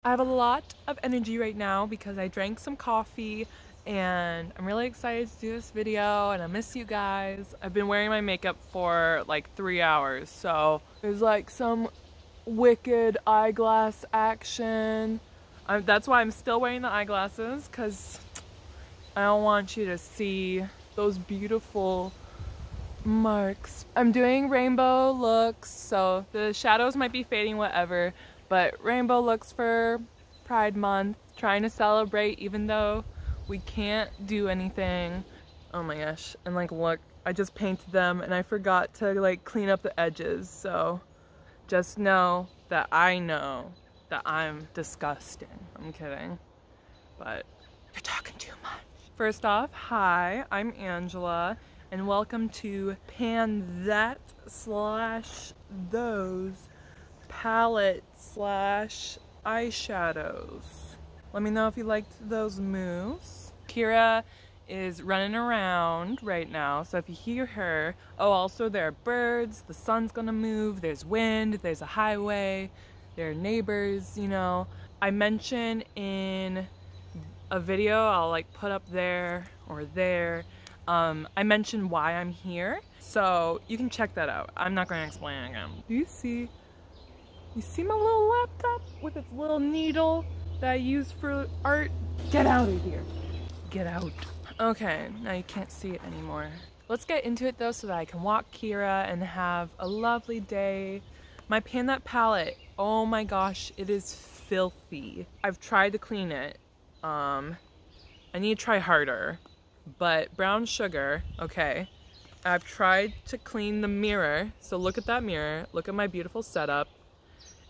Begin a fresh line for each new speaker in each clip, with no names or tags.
I have a lot of energy right now because I drank some coffee and I'm really excited to do this video and I miss you guys. I've been wearing my makeup for like 3 hours, so there's like some wicked eyeglass action. That's why I'm still wearing the eyeglasses, because I don't want you to see those beautiful marks. I'm doing rainbow looks, so the shadows might be fading, whatever. But rainbow looks for Pride Month, trying to celebrate even though we can't do anything. Oh my gosh, and like look, I just painted them and I forgot to like clean up the edges, so just know that I know that I'm disgusting. I'm kidding, but you're talking too much. First off, hi, I'm Angela and welcome to Pan That / Those palette / eyeshadows. Let me know if you liked those moves. Kira is running around right now, so if you hear her, oh, also there are birds, the sun's gonna move, there's wind, there's a highway, there are neighbors, you know. I mentioned in a video I'll like put up there or there, I mentioned why I'm here, so you can check that out. I'm not going to explain it again. Do you see my little laptop with its little needle that I use for art? Get out of here. Get out. Okay, now you can't see it anymore. Let's get into it though so that I can walk Kira and have a lovely day. My Pan That palette, oh my gosh, it is filthy. I've tried to clean it. I need to try harder. But brown sugar, okay. I've tried to clean the mirror. So look at that mirror. Look at my beautiful setup.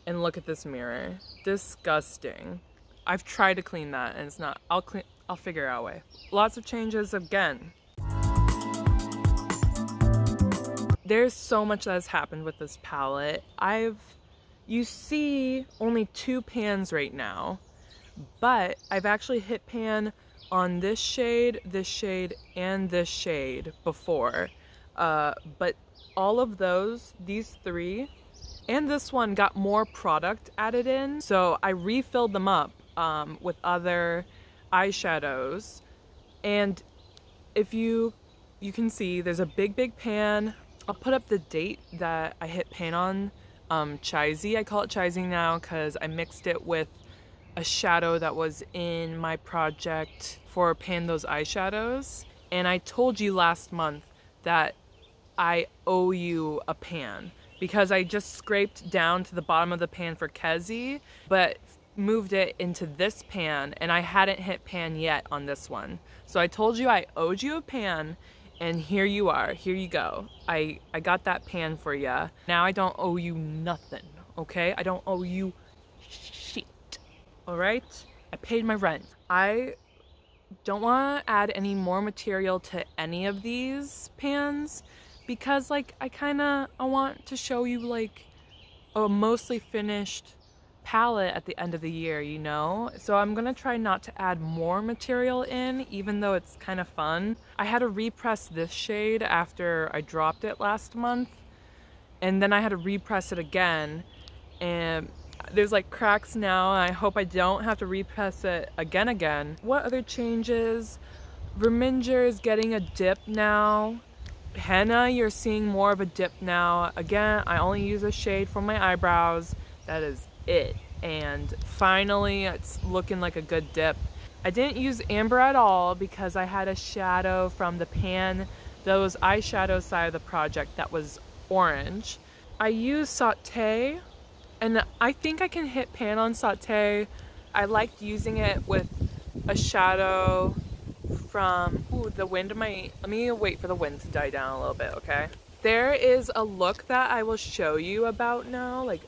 And look at this mirror. Disgusting. I've tried to clean that and it's not. I'll figure out a way. Lots of changes again. There's so much that has happened with this palette. You see only 2 pans right now, but I've actually hit pan on this shade, and this shade before. But all of those, these 3, and this one got more product added in, so I refilled them up with other eyeshadows. And if you can see, there's a big pan. I'll put up the date that I hit pan on. Chisey, I call it Chisey now because I mixed it with a shadow that was in my project for Pan Those Eyeshadows. And I told you last month that I owe you a pan, because I just scraped down to the bottom of the pan for Kezi, but moved it into this pan and I hadn't hit pan yet on this one. So I told you I owed you a pan, and here you are, here you go. I got that pan for ya. Now I don't owe you nothing, okay? I don't owe you shit, all right? I paid my rent. I don't want to add any more material to any of these pans, because like I want to show you like a mostly finished palette at the end of the year, you know? So I'm gonna try not to add more material in, even though it's kind of fun. I had to repress this shade after I dropped it last month, and then I had to repress it again, and there's like cracks now. I hope I don't have to repress it again. What other changes? Verminger is getting a dip now. Henna, you're seeing more of a dip now. Again, I only use a shade for my eyebrows. That is it. And finally, it's looking like a good dip. I didn't use amber at all because I had a shadow from the Pan Those Eyeshadows side of the project that was orange. I used Sauté, and I think I can hit pan on Sauté. I liked using it with a shadow from, ooh, the wind might, let me wait for the wind to die down a little bit, okay? There is a look that I will show you about now, like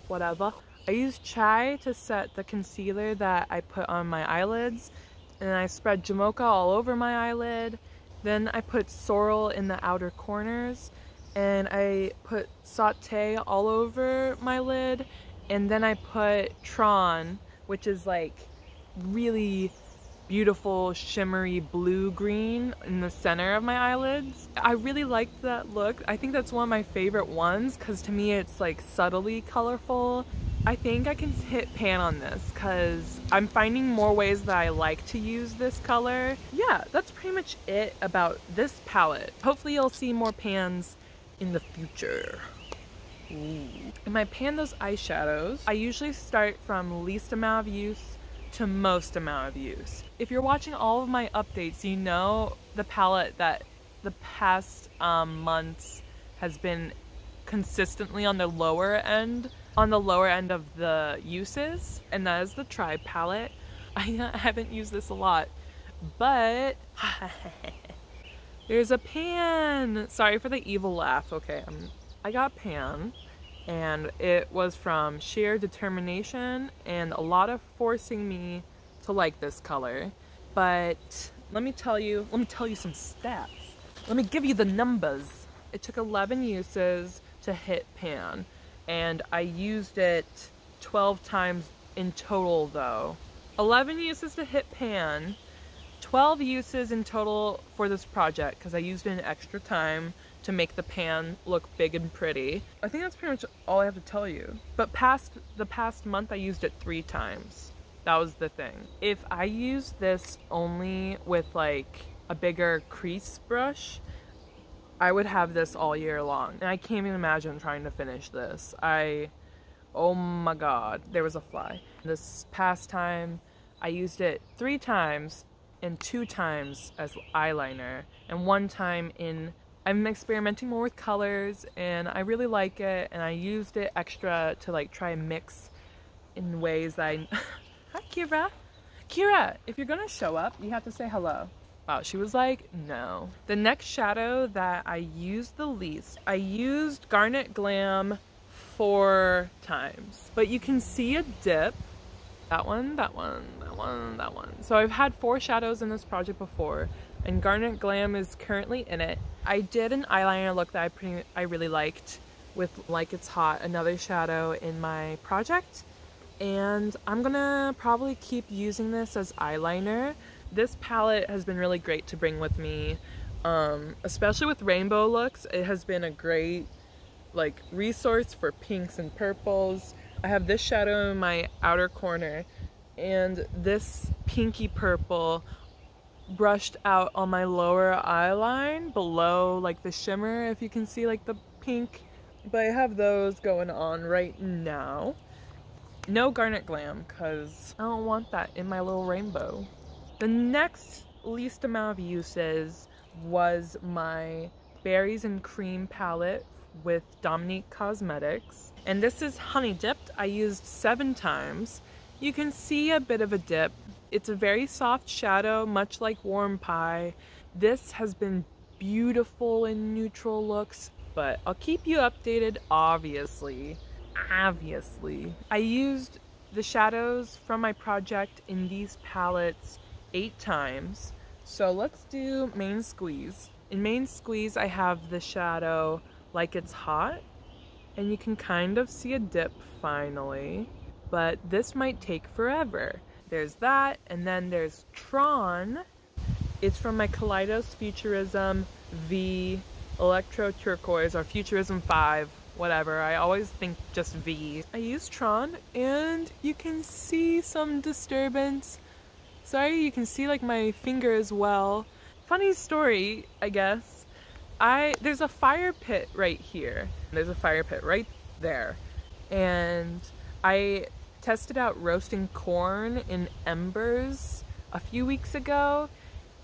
whatever. I used Chai to set the concealer that I put on my eyelids, and I spread Jamocha all over my eyelid. Then I put Sorrel in the outer corners, and I put Sauté all over my lid, and then I put Tron, which is like really beautiful shimmery blue-green in the center of my eyelids. I really liked that look. I think that's one of my favorite ones because to me it's like subtly colorful. I think I can hit pan on this because I'm finding more ways that I like to use this color. Yeah, that's pretty much it about this palette. Hopefully you'll see more pans in the future. Ooh. In my pan those eyeshadows, I usually start from least amount of use to most amount of use. If you're watching all of my updates, you know the palette that the past months has been consistently on the lower end of the uses, and that is the Tribe palette. I haven't used this a lot, but there's a pan. Sorry for the evil laugh. Okay, I got pan, and it was from sheer determination and a lot of forcing me to like this color. But let me tell you some stats. Let me give you the numbers. It took 11 uses to hit pan, and I used it 12 times in total though. 11 uses to hit pan, 12 uses in total for this project because I used it an extra time to make the pan look big and pretty. I think that's pretty much all I have to tell you. But the past month I used it 3 times. That was the thing. If I used this only with like a bigger crease brush, I would have this all year long. And I can't even imagine trying to finish this. Oh my god, there was a fly. This past time, I used it 3 times and 2 times as eyeliner. And 1 time I'm experimenting more with colors and I really like it. And I used it extra to like try and mix in ways that Hi Kira. Kira, if you're gonna show up, you have to say hello. Wow, she was like, no. The next shadow that I used the least, I used Garnet Glam 4 times. But you can see a dip. That one, that one, that one, that one. So I've had 4 shadows in this project before, and Garnet Glam is currently in it. I did an eyeliner look that I really liked with Like It's Hot, another shadow in my project. And I'm gonna probably keep using this as eyeliner. This palette has been really great to bring with me, especially with rainbow looks. It has been a great like resource for pinks and purples. I have this shadow in my outer corner and this pinky purple brushed out on my lower eyeline below like the shimmer, if you can see like the pink. But I have those going on right now. No Garnet Glam because I don't want that in my little rainbow. The next least amount of uses was my Berries and Cream palette with Dominique Cosmetics. And this is honey dipped. I used 7 times. You can see a bit of a dip. It's a very soft shadow, much like Warm Pie. This has been beautiful in neutral looks, but I'll keep you updated, obviously. I used the shadows from my project in these palettes 8 times. So let's do Main Squeeze. In Main Squeeze, I have the shadow Like It's Hot, and you can kind of see a dip finally, but this might take forever. There's that, and then there's Tron. It's from my Kaleidos Futurism V Electro Turquoise, or Futurism 5, whatever. I always think just V. I used Tron, and you can see some disturbance. Sorry, you can see like my finger as well. Funny story, I guess. There's a fire pit right here. There's a fire pit right there. And I tested out roasting corn in embers a few weeks ago.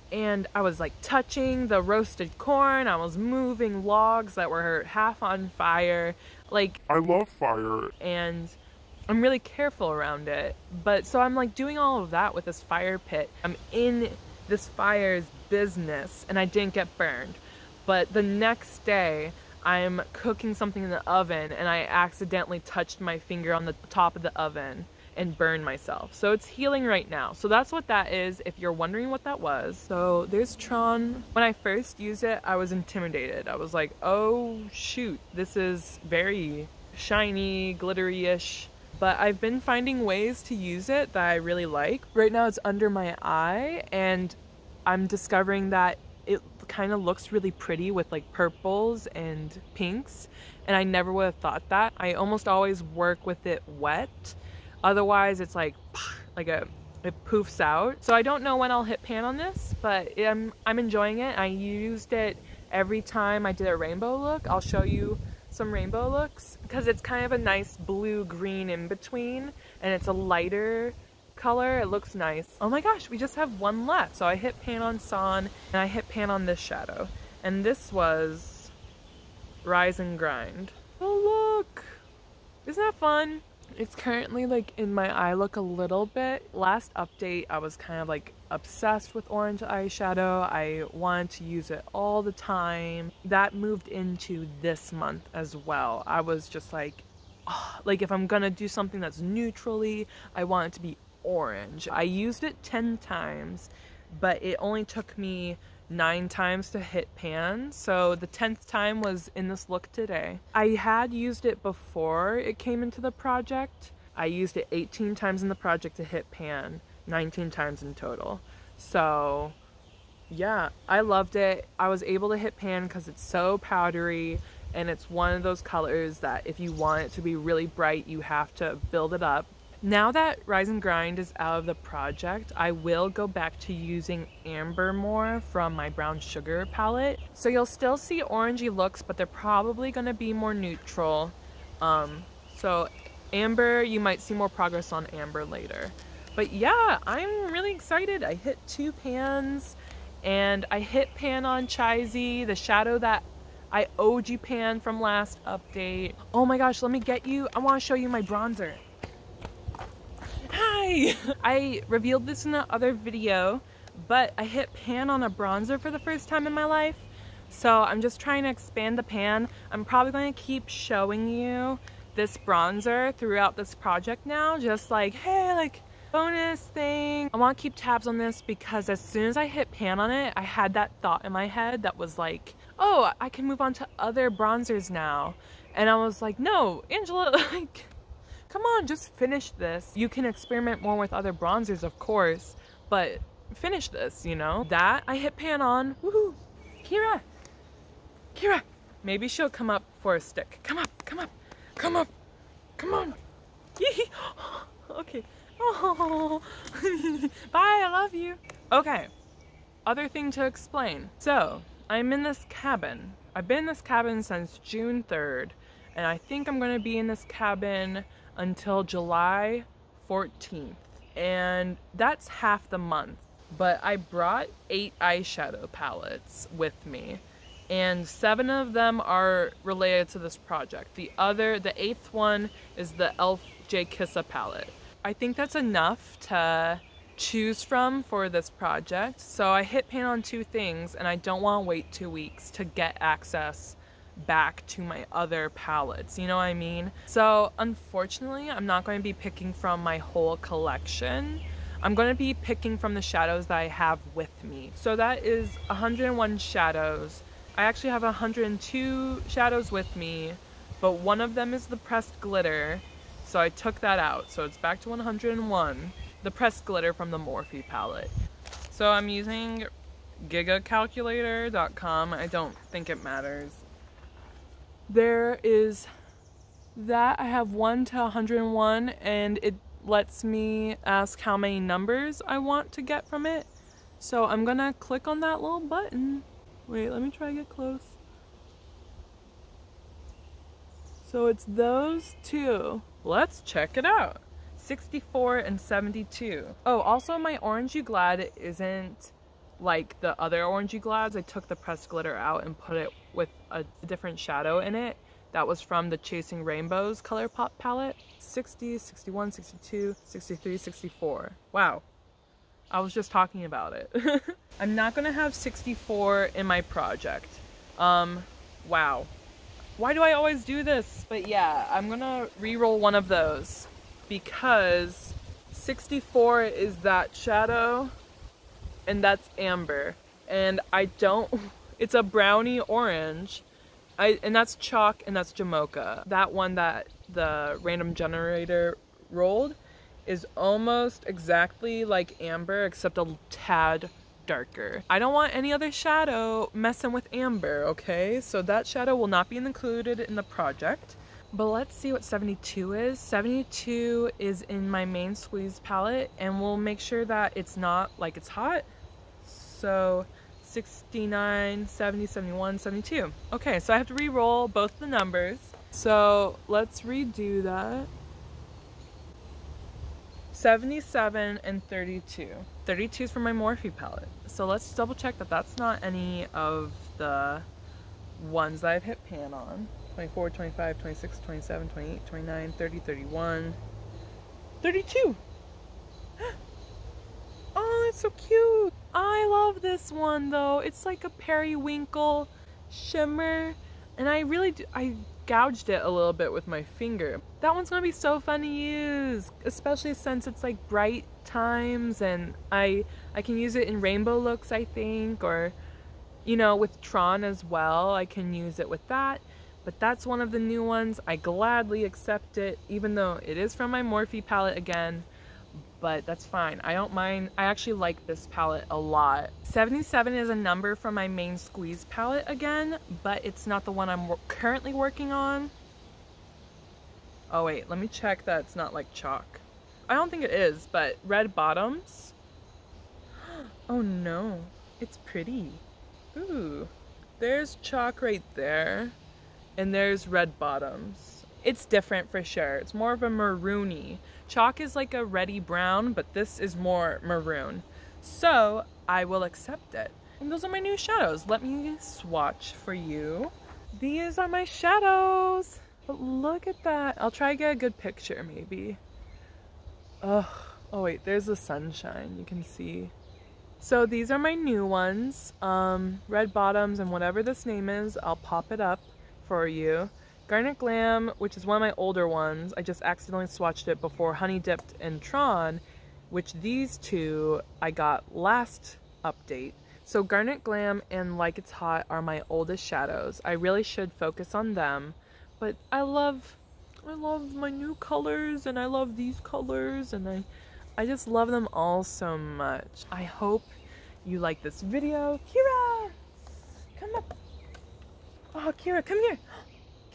And I was like touching the roasted corn. I was moving logs that were half on fire. Like,
I love fire.
And I'm really careful around it. But so I'm like doing all of that with this fire pit. I'm in this fire's business and I didn't get burned. But the next day I'm cooking something in the oven and I accidentally touched my finger on the top of the oven and burned myself. So it's healing right now. So that's what that is, if you're wondering what that was. So there's Tron. When I first used it, I was intimidated. I was like, oh shoot, this is very shiny, glittery-ish. But I've been finding ways to use it that I really like. Right now it's under my eye, and I'm discovering that it kind of looks really pretty with like purples and pinks, and I never would have thought that. I almost always work with it wet, otherwise it's like it poofs out. So I don't know when I'll hit pan on this, but I'm enjoying it. I used it every time I did a rainbow look. I'll show you some rainbow looks because it's kind of a nice blue green in between, and it's a lighter color. It looks nice. Oh my gosh, we just have one left. So I hit pan on San and I hit pan on this shadow, and this was Rise and Grind. Oh look, isn't that fun? It's currently like in my eye look a little bit. Last update I was kind of like obsessed with orange eyeshadow. I wanted to use it all the time. That moved into this month as well. I was just like, oh, like if I'm gonna do something that's neutrally, I want it to be orange. I used it 10 times, but it only took me 9 times to hit pan, so the 10th time was in this look today. I had used it before it came into the project. I used it 18 times in the project to hit pan, 19 times in total. So yeah, I loved it. I was able to hit pan because it's so powdery, and it's one of those colors that if you want it to be really bright, you have to build it up. Now that Rise and Grind is out of the project, I will go back to using Amber more from my Brown Sugar palette. So you'll still see orangey looks, but they're probably going to be more neutral. So Amber, you might see more progress on Amber later. But yeah, I'm really excited. I hit 2 pans, and I hit pan on Chizzy, the shadow that I OG pan from last update. Oh my gosh, let me get you. I want to show you my bronzer. Hi! I revealed this in the other video, but I hit pan on a bronzer for the first time in my life. So I'm just trying to expand the pan. I'm probably going to keep showing you this bronzer throughout this project now, just like, hey, like bonus thing. I want to keep tabs on this because as soon as I hit pan on it, I had that thought in my head that was like, oh, I can move on to other bronzers now. And I was like, no, Angela, like, come on, just finish this. You can experiment more with other bronzers, of course, but finish this, you know? That I hit pan on. Woohoo! Kira! Kira! Maybe she'll come up for a stick. Come up, come up, come up, come on. Yee! Okay. Oh. Bye, I love you. Okay, other thing to explain. So, I'm in this cabin. I've been in this cabin since June 3rd, and I think I'm gonna be in this cabin until July 14th, and that's half the month. But I brought 8 eyeshadow palettes with me, and 7 of them are related to this project. The 8th one is the e.l.f. J. Kissa palette. I think that's enough to choose from for this project, so I hit pan on 2 things, and I don't want to wait 2 weeks to get access back to my other palettes, you know what I mean? So unfortunately, I'm not going to be picking from my whole collection. I'm going to be picking from the shadows that I have with me. So that is 101 shadows. I actually have 102 shadows with me, but one of them is the pressed glitter, so I took that out, so it's back to 101. The pressed glitter from the Morphe palette. So I'm using gigacalculator.com. I don't think it matters. There is that. I have 1 to 101, and it lets me ask how many numbers I want to get from it. So I'm gonna click on that little button. Wait, let me try to get close. So it's those 2. Let's check it out. 64 and 72. Oh, also my Orangey Glad isn't like the other Orangey Glads. I took the pressed glitter out and put it with a different shadow in it. That was from the Chasing Rainbows ColourPop palette. 60, 61, 62, 63, 64. Wow. I was just talking about it. I'm not gonna have 64 in my project. Wow. Why do I always do this? But yeah, I'm gonna re-roll one of those because 64 is that shadow and that's Amber. And I don't, it's a brownie orange. And that's Chalk and that's Jamocha. That one that the random generator rolled is almost exactly like Amber, except a tad darker. I don't want any other shadow messing with amber, okay? So that shadow will not be included in the project. But let's see what 72 is. 72 is in my main squeeze palette, and we'll make sure that it's not like it's hot. So 69, 70, 71, 72. Okay, so I have to re-roll both the numbers. So let's redo that. 77 and 32. 32 is from my Morphe palette. So let's double check that that's not any of the ones that I've hit pan on. 24, 25, 26, 27, 28, 29, 30, 31, 32. Oh, that's so cute. I love this one though. It's like a periwinkle shimmer, and I gouged it a little bit with my finger. That one's gonna be so fun to use, especially since it's like bright times, and I can use it in rainbow looks, I think, or you know, with Tron as well. I can use it with that. But that's one of the new ones. I gladly accept it, even though it is from my Morphe palette again, but that's fine. I don't mind. I actually like this palette a lot. 77 is a number from my main squeeze palette again, but it's not the one I'm currently working on. Oh wait, let me check that it's not like chalk. I don't think it is, but red bottoms. Oh no, it's pretty. Ooh, there's chalk right there. And there's red bottoms. It's different for sure. It's more of a maroony. Chalk is like a reddy brown, but this is more maroon. So I will accept it. And those are my new shadows. Let me swatch for you. These are my shadows. But look at that. I'll try to get a good picture maybe. Ugh. Oh wait, there's the sunshine. You can see. So these are my new ones. Red bottoms and whatever this name is, I'll pop it up for you. Garnet Glam, which is one of my older ones. I just accidentally swatched it before Honey Dipped and Tron, which these two I got last update. So Garnet Glam and Like It's Hot are my oldest shadows. I really should focus on them, but I love my new colors, and I love these colors, and I just love them all so much. I hope you like this video. Kira! Come up! Oh, Kira, come here.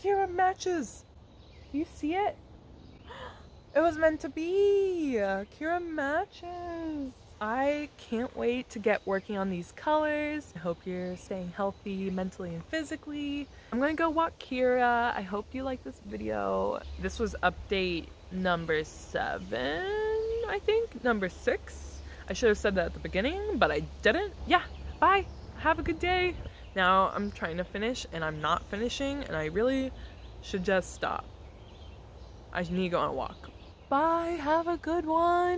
Kira matches. Do you see it? It was meant to be. Kira matches. I can't wait to get working on these colors. I hope you're staying healthy mentally and physically. I'm gonna go walk Kira. I hope you like this video. This was update number 7, I think. Number 6. I should have said that at the beginning, but I didn't. Yeah, bye. Have a good day. Now I'm trying to finish and I'm not finishing, and I really should just stop. I need to go on a walk. Bye, have a good one.